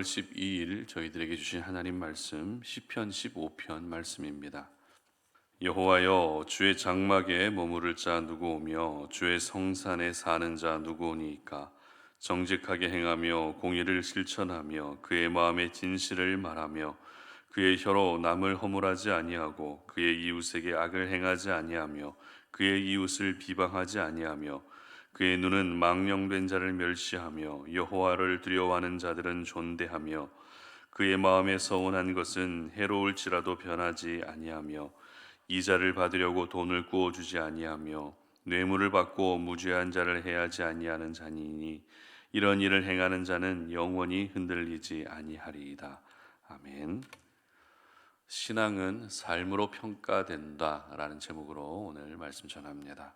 5월 12일 저희들에게 주신 하나님 말씀 시편 15편 말씀입니다. 여호와여, 주의 장막에 머무를 자 누구오며 주의 성산에 사는 자 누구오니이까? 정직하게 행하며 공의를 실천하며 그의 마음의 진실을 말하며 그의 혀로 남을 허물하지 아니하고 그의 이웃에게 악을 행하지 아니하며 그의 이웃을 비방하지 아니하며 그의 눈은 망령된 자를 멸시하며 여호와를 두려워하는 자들은 존대하며 그의 마음에 서운한 것은 해로울지라도 변하지 아니하며 이자를 받으려고 돈을 구워주지 아니하며 뇌물을 받고 무죄한 자를 해하지 아니하는 자니니 이런 일을 행하는 자는 영원히 흔들리지 아니하리이다. 아멘. 신앙은 삶으로 평가된다라는 제목으로 오늘 말씀 전합니다.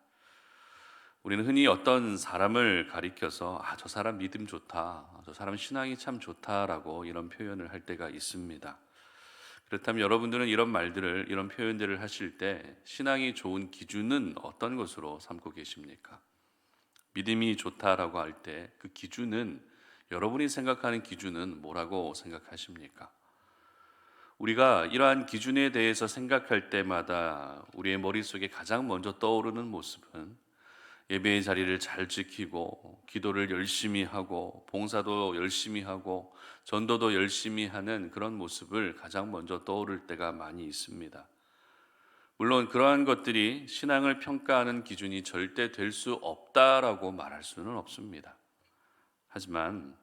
우리는 흔히 어떤 사람을 가리켜서 저 사람 믿음 좋다, 저 사람 신앙이 참 좋다라고 이런 표현을 할 때가 있습니다. 그렇다면 여러분들은 이런 말들을, 이런 표현들을 하실 때 신앙이 좋은 기준은 어떤 것으로 삼고 계십니까? 믿음이 좋다라고 할 때 그 기준은, 여러분이 생각하는 기준은 뭐라고 생각하십니까? 우리가 이러한 기준에 대해서 생각할 때마다 우리의 머릿속에 가장 먼저 떠오르는 모습은 예배의 자리를 잘 지키고 기도를 열심히 하고 봉사도 열심히 하고 전도도 열심히 하는 그런 모습을 가장 먼저 떠오를 때가 많이 있습니다. 물론 그러한 것들이 신앙을 평가하는 기준이 절대 될 수 없다라고 말할 수는 없습니다. 하지만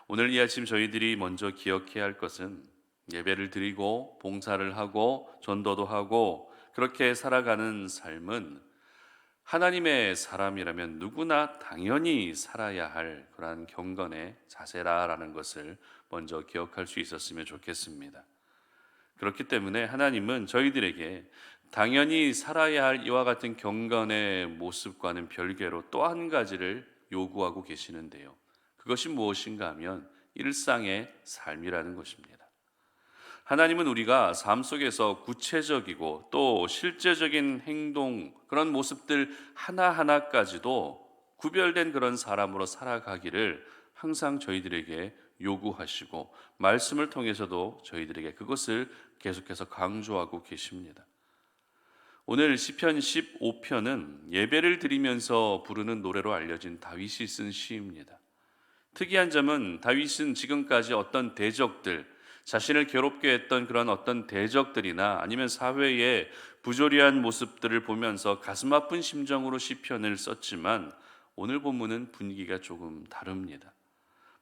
오늘 이 아침 저희들이 먼저 기억해야 할 것은 예배를 드리고 봉사를 하고 전도도 하고 그렇게 살아가는 삶은 하나님의 사람이라면 누구나 당연히 살아야 할 그러한 경건의 자세라라는 것을 먼저 기억할 수 있었으면 좋겠습니다. 그렇기 때문에 하나님은 저희들에게 당연히 살아야 할 이와 같은 경건의 모습과는 별개로 또 한 가지를 요구하고 계시는데요. 그것이 무엇인가 하면 일상의 삶이라는 것입니다. 하나님은 우리가 삶 속에서 구체적이고 또 실제적인 행동, 그런 모습들 하나하나까지도 구별된 그런 사람으로 살아가기를 항상 저희들에게 요구하시고 말씀을 통해서도 저희들에게 그것을 계속해서 강조하고 계십니다. 오늘 시편 15편은 예배를 드리면서 부르는 노래로 알려진 다윗이 쓴 시입니다. 특이한 점은 다윗은 지금까지 어떤 대적들, 자신을 괴롭게 했던 그런 어떤 대적들이나 아니면 사회의 부조리한 모습들을 보면서 가슴 아픈 심정으로 시편을 썼지만 오늘 본문은 분위기가 조금 다릅니다.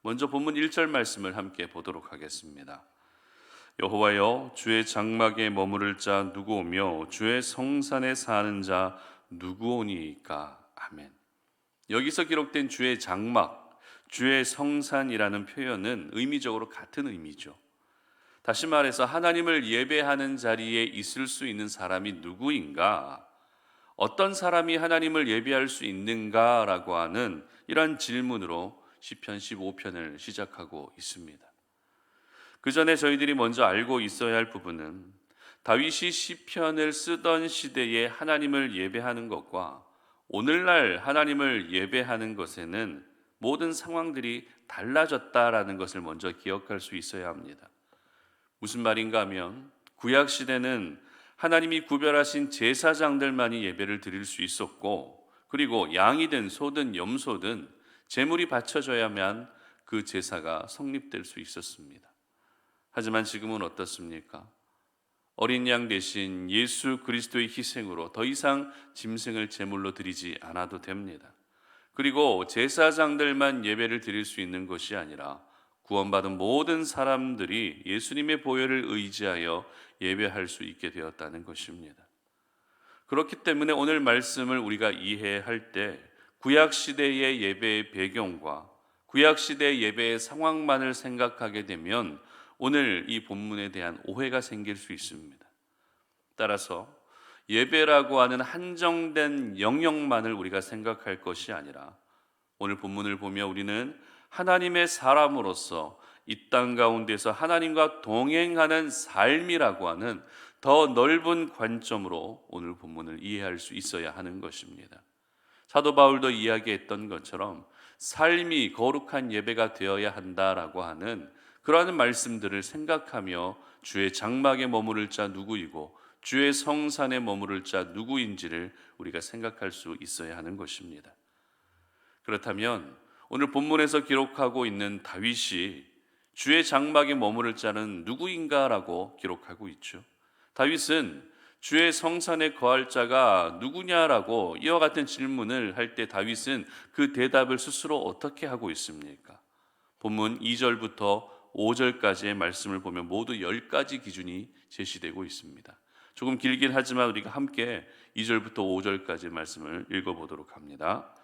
먼저 본문 1절 말씀을 함께 보도록 하겠습니다. 여호와여, 주의 장막에 머무를 자 누구오며 주의 성산에 사는 자 누구오니이까? 아멘. 여기서 기록된 주의 장막, 주의 성산이라는 표현은 의미적으로 같은 의미죠. 다시 말해서 하나님을 예배하는 자리에 있을 수 있는 사람이 누구인가? 어떤 사람이 하나님을 예배할 수 있는가라고 하는 이런 질문으로 시편 15편을 시작하고 있습니다. 그 전에 저희들이 먼저 알고 있어야 할 부분은 다윗이 시편을 쓰던 시대에 하나님을 예배하는 것과 오늘날 하나님을 예배하는 것에는 모든 상황들이 달라졌다라는 것을 먼저 기억할 수 있어야 합니다. 무슨 말인가 하면 구약 시대는 하나님이 구별하신 제사장들만이 예배를 드릴 수 있었고, 그리고 양이든 소든 염소든 제물이 바쳐져야만 그 제사가 성립될 수 있었습니다. 하지만 지금은 어떻습니까? 어린 양 대신 예수 그리스도의 희생으로 더 이상 짐승을 제물로 드리지 않아도 됩니다. 그리고 제사장들만 예배를 드릴 수 있는 것이 아니라 구원받은 모든 사람들이 예수님의 보혈을 의지하여 예배할 수 있게 되었다는 것입니다. 그렇기 때문에 오늘 말씀을 우리가 이해할 때 구약시대의 예배의 배경과 구약시대의 예배의 상황만을 생각하게 되면 오늘 이 본문에 대한 오해가 생길 수 있습니다. 따라서 예배라고 하는 한정된 영역만을 우리가 생각할 것이 아니라 오늘 본문을 보며 우리는 하나님의 사람으로서 이 땅 가운데서 하나님과 동행하는 삶이라고 하는 더 넓은 관점으로 오늘 본문을 이해할 수 있어야 하는 것입니다. 사도 바울도 이야기했던 것처럼 삶이 거룩한 예배가 되어야 한다라고 하는 그러한 말씀들을 생각하며 주의 장막에 머무를 자 누구이고 주의 성산에 머무를 자 누구인지를 우리가 생각할 수 있어야 하는 것입니다. 그렇다면 오늘 본문에서 기록하고 있는 다윗이 주의 장막에 머무를 자는 누구인가라고 기록하고 있죠. 다윗은 주의 성산에 거할 자가 누구냐라고 이와 같은 질문을 할 때 다윗은 그 대답을 스스로 어떻게 하고 있습니까? 본문 2절부터 5절까지의 말씀을 보면 모두 10가지 기준이 제시되고 있습니다. 조금 길긴 하지만 우리가 함께 2절부터 5절까지 말씀을 읽어보도록 합니다.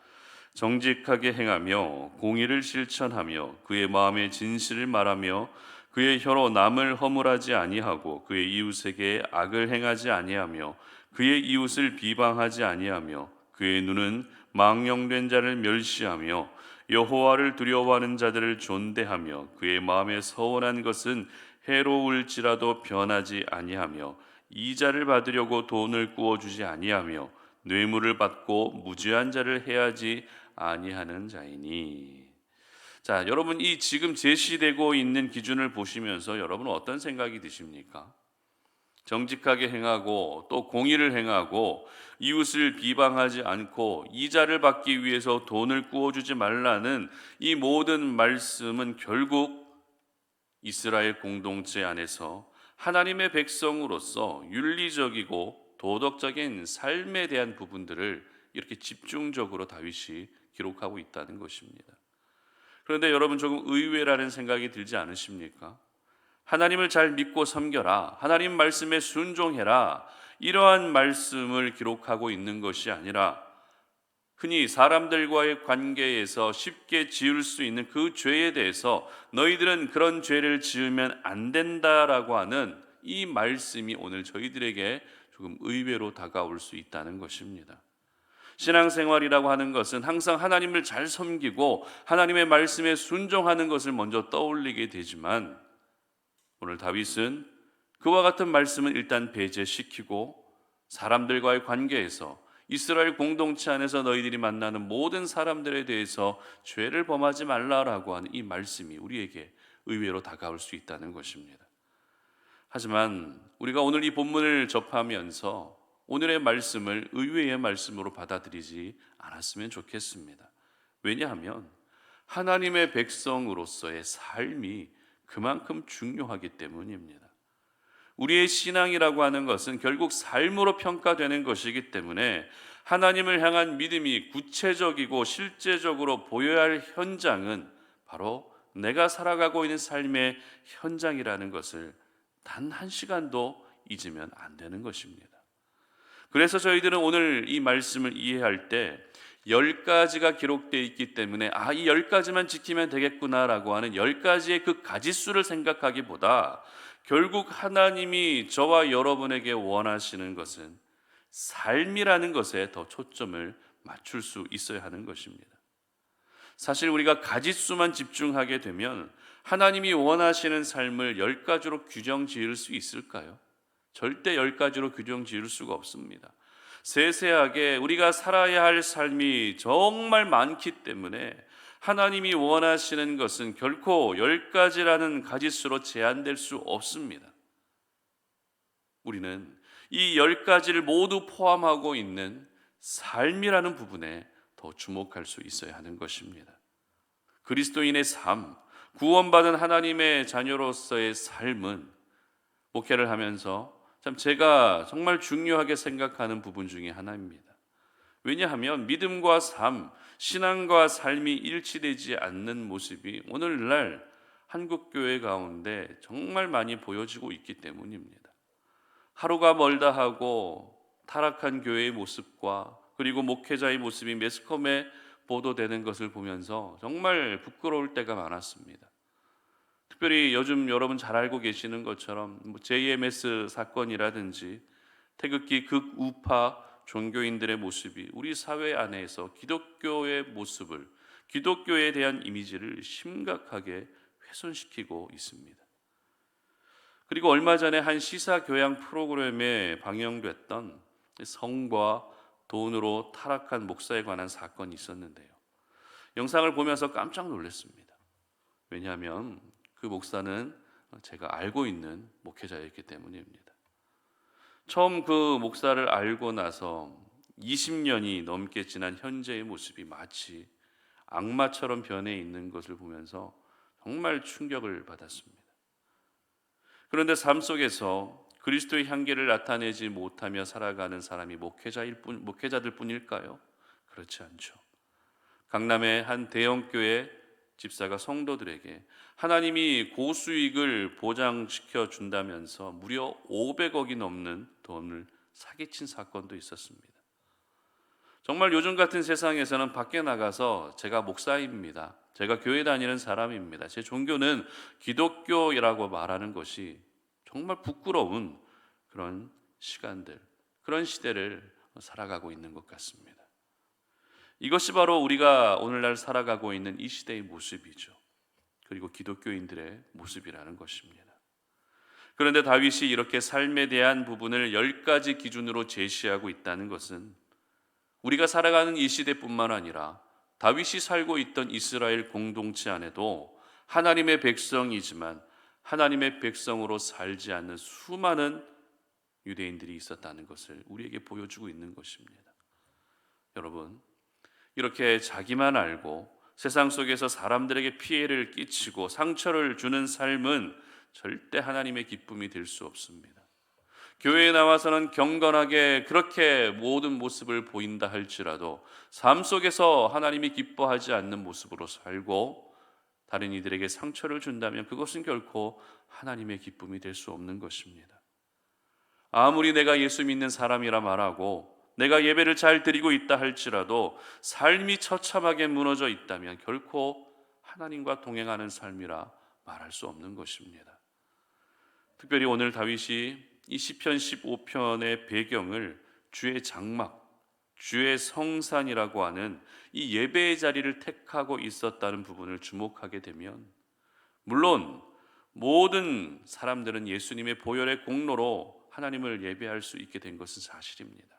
정직하게 행하며 공의를 실천하며 그의 마음의 진실을 말하며 그의 혀로 남을 허물하지 아니하고 그의 이웃에게 악을 행하지 아니하며 그의 이웃을 비방하지 아니하며 그의 눈은 망령된 자를 멸시하며 여호와를 두려워하는 자들을 존대하며 그의 마음에 서운한 것은 해로울지라도 변하지 아니하며 이자를 받으려고 돈을 구워주지 아니하며 뇌물을 받고 무죄한 자를 해하지 아니하는 자이니. 자, 여러분 이 지금 제시되고 있는 기준을 보시면서 여러분은 어떤 생각이 드십니까? 정직하게 행하고 또 공의를 행하고 이웃을 비방하지 않고 이자를 받기 위해서 돈을 구워주지 말라는 이 모든 말씀은 결국 이스라엘 공동체 안에서 하나님의 백성으로서 윤리적이고 도덕적인 삶에 대한 부분들을 이렇게 집중적으로 다윗이 기록하고 있다는 것입니다. 그런데 여러분 조금 의외라는 생각이 들지 않으십니까? 하나님을 잘 믿고 섬겨라, 하나님 말씀에 순종해라, 이러한 말씀을 기록하고 있는 것이 아니라 흔히 사람들과의 관계에서 쉽게 지을 수 있는 그 죄에 대해서 너희들은 그런 죄를 지으면 안 된다라고 하는 이 말씀이 오늘 저희들에게 조금 의외로 다가올 수 있다는 것입니다. 신앙생활이라고 하는 것은 항상 하나님을 잘 섬기고 하나님의 말씀에 순종하는 것을 먼저 떠올리게 되지만 오늘 다윗은 그와 같은 말씀은 일단 배제시키고 사람들과의 관계에서 이스라엘 공동체 안에서 너희들이 만나는 모든 사람들에 대해서 죄를 범하지 말라라고 하는 이 말씀이 우리에게 의외로 다가올 수 있다는 것입니다. 하지만 우리가 오늘 이 본문을 접하면서 오늘의 말씀을 의외의 말씀으로 받아들이지 않았으면 좋겠습니다. 왜냐하면 하나님의 백성으로서의 삶이 그만큼 중요하기 때문입니다. 우리의 신앙이라고 하는 것은 결국 삶으로 평가되는 것이기 때문에 하나님을 향한 믿음이 구체적이고 실제적으로 보여야 할 현장은 바로 내가 살아가고 있는 삶의 현장이라는 것을 단 한 시간도 잊으면 안 되는 것입니다. 그래서 저희들은 오늘 이 말씀을 이해할 때 10가지가 기록되어 있기 때문에 이 10가지만 지키면 되겠구나라고 하는 10가지의 그 가지수를 생각하기보다 결국 하나님이 저와 여러분에게 원하시는 것은 삶이라는 것에 더 초점을 맞출 수 있어야 하는 것입니다. 사실 우리가 가지수만 집중하게 되면 하나님이 원하시는 삶을 10가지로 규정 지을 수 있을까요? 절대 10가지로 규정 지을 수가 없습니다. 세세하게 우리가 살아야 할 삶이 정말 많기 때문에 하나님이 원하시는 것은 결코 10가지라는 가지수로 제한될 수 없습니다. 우리는 이 10가지를 모두 포함하고 있는 삶이라는 부분에 더 주목할 수 있어야 하는 것입니다. 그리스도인의 삶, 구원받은 하나님의 자녀로서의 삶은 목회를 하면서 참 제가 정말 중요하게 생각하는 부분 중에 하나입니다. 왜냐하면 믿음과 삶, 신앙과 삶이 일치되지 않는 모습이 오늘날 한국교회 가운데 정말 많이 보여지고 있기 때문입니다. 하루가 멀다 하고 타락한 교회의 모습과 그리고 목회자의 모습이 매스컴에 보도되는 것을 보면서 정말 부끄러울 때가 많았습니다. 특별히 요즘 여러분 잘 알고 계시는 것처럼 JMS 사건이라든지 태극기 극우파 종교인들의 모습이 우리 사회 안에서 기독교의 모습을, 기독교에 대한 이미지를 심각하게 훼손시키고 있습니다. 그리고 얼마 전에 한 시사 교양 프로그램에 방영됐던 성과 돈으로 타락한 목사에 관한 사건이 있었는데요. 영상을 보면서 깜짝 놀랐습니다. 왜냐하면 그 목사는 제가 알고 있는 목회자였기 때문입니다. 처음 그 목사를 알고 나서 20년이 넘게 지난 현재의 모습이 마치 악마처럼 변해 있는 것을 보면서 정말 충격을 받았습니다. 그런데 삶 속에서 그리스도의 향기를 나타내지 못하며 살아가는 사람이 목회자들 뿐일까요? 그렇지 않죠. 강남의 한 대형교회 집사가 성도들에게 하나님이 고수익을 보장시켜 준다면서 무려 500억이 넘는 돈을 사기친 사건도 있었습니다. 정말 요즘 같은 세상에서는 밖에 나가서 제가 목사입니다, 제가 교회 다니는 사람입니다, 제 종교는 기독교라고 말하는 것이 정말 부끄러운 그런 시간들, 그런 시대를 살아가고 있는 것 같습니다. 이것이 바로 우리가 오늘날 살아가고 있는 이 시대의 모습이죠. 그리고 기독교인들의 모습이라는 것입니다. 그런데 다윗이 이렇게 삶에 대한 부분을 10가지 기준으로 제시하고 있다는 것은 우리가 살아가는 이 시대뿐만 아니라 다윗이 살고 있던 이스라엘 공동체 안에도 하나님의 백성이지만 하나님의 백성으로 살지 않는 수많은 유대인들이 있었다는 것을 우리에게 보여주고 있는 것입니다. 여러분, 이렇게 자기만 알고 세상 속에서 사람들에게 피해를 끼치고 상처를 주는 삶은 절대 하나님의 기쁨이 될 수 없습니다. 교회에 나와서는 경건하게 그렇게 모든 모습을 보인다 할지라도 삶 속에서 하나님이 기뻐하지 않는 모습으로 살고 다른 이들에게 상처를 준다면 그것은 결코 하나님의 기쁨이 될 수 없는 것입니다. 아무리 내가 예수 믿는 사람이라 말하고 내가 예배를 잘 드리고 있다 할지라도 삶이 처참하게 무너져 있다면 결코 하나님과 동행하는 삶이라 말할 수 없는 것입니다. 특별히 오늘 다윗이 이 시편 15편의 배경을 주의 장막, 주의 성산이라고 하는 이 예배의 자리를 택하고 있었다는 부분을 주목하게 되면, 물론 모든 사람들은 예수님의 보혈의 공로로 하나님을 예배할 수 있게 된 것은 사실입니다.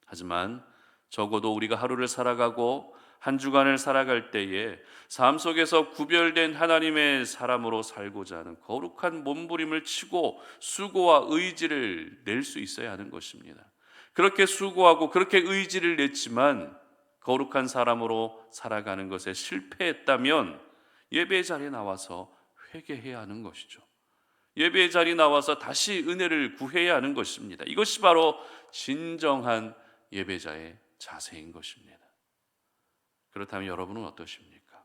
하지만 적어도 우리가 하루를 살아가고 한 주간을 살아갈 때에 삶 속에서 구별된 하나님의 사람으로 살고자 하는 거룩한 몸부림을 치고 수고와 의지를 낼 수 있어야 하는 것입니다. 그렇게 수고하고 그렇게 의지를 냈지만 거룩한 사람으로 살아가는 것에 실패했다면 예배의 자리에 나와서 회개해야 하는 것이죠. 예배의 자리에 나와서 다시 은혜를 구해야 하는 것입니다. 이것이 바로 진정한 예배자의 자세인 것입니다. 그렇다면 여러분은 어떠십니까?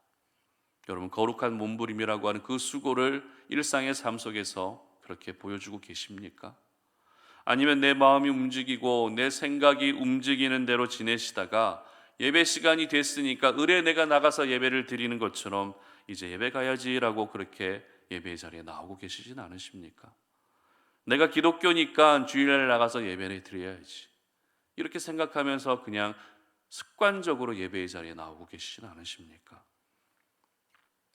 여러분 거룩한 몸부림이라고 하는 그 수고를 일상의 삶 속에서 그렇게 보여주고 계십니까? 아니면 내 마음이 움직이고 내 생각이 움직이는 대로 지내시다가 예배 시간이 됐으니까 의뢰 내가 나가서 예배를 드리는 것처럼 이제 예배 가야지라고 그렇게 예배의 자리에 나오고 계시진 않으십니까? 내가 기독교니까 주일날 나가서 예배를 드려야지, 이렇게 생각하면서 그냥 습관적으로 예배의 자리에 나오고 계시진 않으십니까?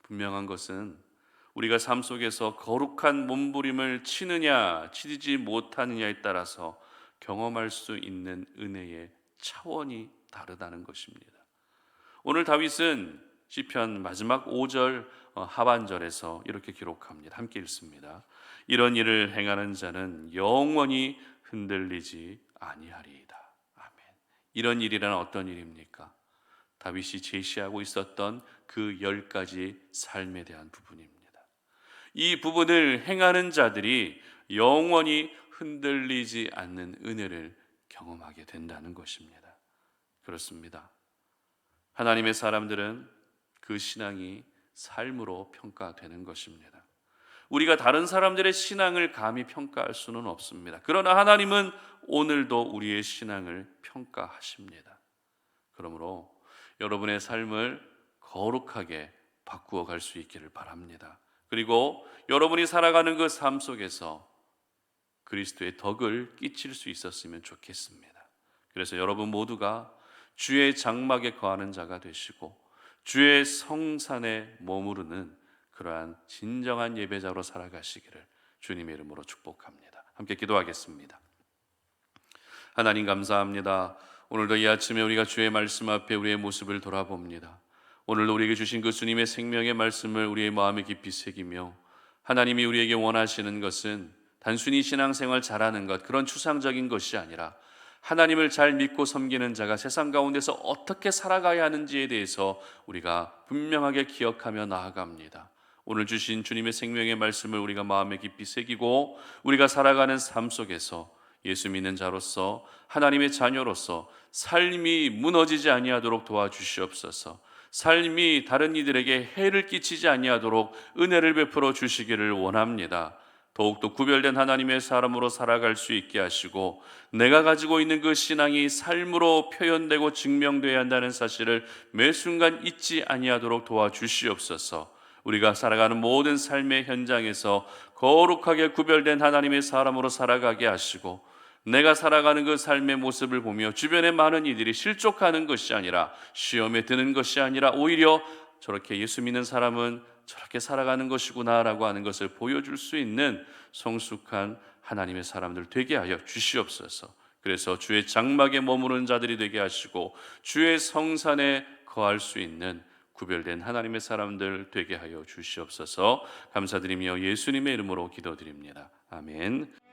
분명한 것은 우리가 삶 속에서 거룩한 몸부림을 치느냐 치지 못하느냐에 따라서 경험할 수 있는 은혜의 차원이 다르다는 것입니다. 오늘 다윗은 시편 마지막 5절 하반절에서 이렇게 기록합니다. 함께 읽습니다. 이런 일을 행하는 자는 영원히 흔들리지 아니하리이다. 아멘. 이런 일이란 어떤 일입니까? 다윗이 제시하고 있었던 그 10가지 삶에 대한 부분입니다. 이 부분을 행하는 자들이 영원히 흔들리지 않는 은혜를 경험하게 된다는 것입니다. 그렇습니다. 하나님의 사람들은 그 신앙이 삶으로 평가되는 것입니다. 우리가 다른 사람들의 신앙을 감히 평가할 수는 없습니다. 그러나 하나님은 오늘도 우리의 신앙을 평가하십니다. 그러므로 여러분의 삶을 거룩하게 바꾸어 갈 수 있기를 바랍니다. 그리고 여러분이 살아가는 그 삶 속에서 그리스도의 덕을 끼칠 수 있었으면 좋겠습니다. 그래서 여러분 모두가 주의 장막에 거하는 자가 되시고 주의 성산에 머무르는 그러한 진정한 예배자로 살아가시기를 주님의 이름으로 축복합니다. 함께 기도하겠습니다. 하나님 감사합니다. 오늘도 이 아침에 우리가 주의 말씀 앞에 우리의 모습을 돌아봅니다. 오늘도 우리에게 주신 그 주님의 생명의 말씀을 우리의 마음에 깊이 새기며 하나님이 우리에게 원하시는 것은 단순히 신앙생활 잘하는 것, 그런 추상적인 것이 아니라 하나님을 잘 믿고 섬기는 자가 세상 가운데서 어떻게 살아가야 하는지에 대해서 우리가 분명하게 기억하며 나아갑니다. 오늘 주신 주님의 생명의 말씀을 우리가 마음에 깊이 새기고 우리가 살아가는 삶 속에서 예수 믿는 자로서 하나님의 자녀로서 삶이 무너지지 아니하도록 도와주시옵소서. 삶이 다른 이들에게 해를 끼치지 아니하도록 은혜를 베풀어 주시기를 원합니다. 더욱더 구별된 하나님의 사람으로 살아갈 수 있게 하시고 내가 가지고 있는 그 신앙이 삶으로 표현되고 증명되어야 한다는 사실을 매 순간 잊지 아니하도록 도와주시옵소서. 우리가 살아가는 모든 삶의 현장에서 거룩하게 구별된 하나님의 사람으로 살아가게 하시고 내가 살아가는 그 삶의 모습을 보며 주변의 많은 이들이 실족하는 것이 아니라 시험에 드는 것이 아니라 오히려 저렇게 예수 믿는 사람은 저렇게 살아가는 것이구나라고 하는 것을 보여줄 수 있는 성숙한 하나님의 사람들 되게 하여 주시옵소서. 그래서 주의 장막에 머무르는 자들이 되게 하시고 주의 성산에 거할 수 있는 구별된 하나님의 사람들 되게 하여 주시옵소서. 감사드리며 예수님의 이름으로 기도드립니다. 아멘.